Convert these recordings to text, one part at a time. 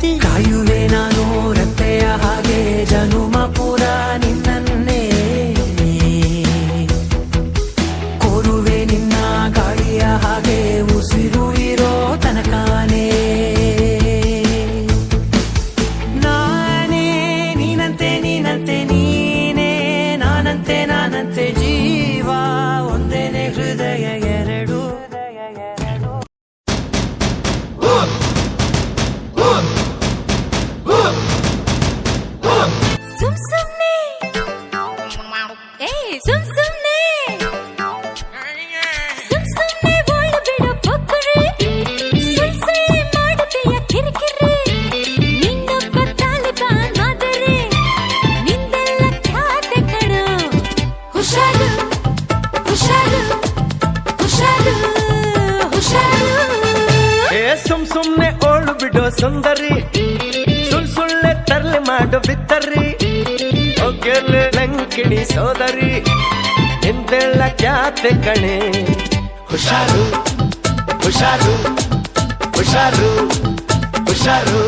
ಗೆಳತಿ. ಕಾಯುವೆ ನಾನು ರತ್ತೆಯ ಹಾಗೆ ಜನುಮ ಪುರ ನಿನ್ನನ್ನೇ, ಕೋರುವೆ ನಿನ್ನ ಗಾಳಿಯ ಹಾಗೆ ಉಸಿರು ಇರೋ ತನಕಾನೇ. ನಾನೇ ನೀನಂತೆ ನೀನಂತೆ ನೀನೇ, ನಾನಂತೆ ನಾನಂತೆ ಜೀವ ಒಂದೇನೆ ಹೃದಯ ಎರಡು. ಸುಮ್ನೆ ಓಳು ಬಿಡೋ ಸುಂದರಿ, ಸುಳ್ಳೆ ತರ್ಲೆ ಮಾಡೋ ಬಿತ್ತರಿ, ಒಗ್ಗೆಲೆ ಲಂಕಿಣಿ ಸೋದರಿ, ಹಿಂದೆಲ್ಲ ಖ್ಯಾತೆ ಕಣೆ. ಹುಷಾರು ಹುಷಾರು ಹುಷಾರು ಹುಷಾರು.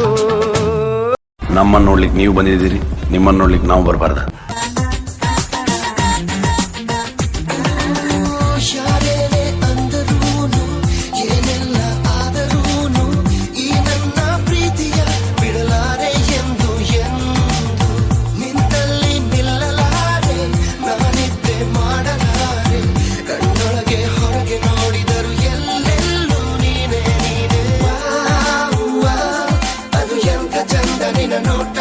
ನಮ್ಮನ್ನ ನೋಡ್ಲಿಕ್ಕೆ ನೀವು ಬಂದಿದ್ದೀರಿ, ನಿಮ್ಮನ್ನ ನೋಡ್ಲಿಕ್ಕೆ ನಾವು ಬರಬಾರ್ದ? ನೋಟ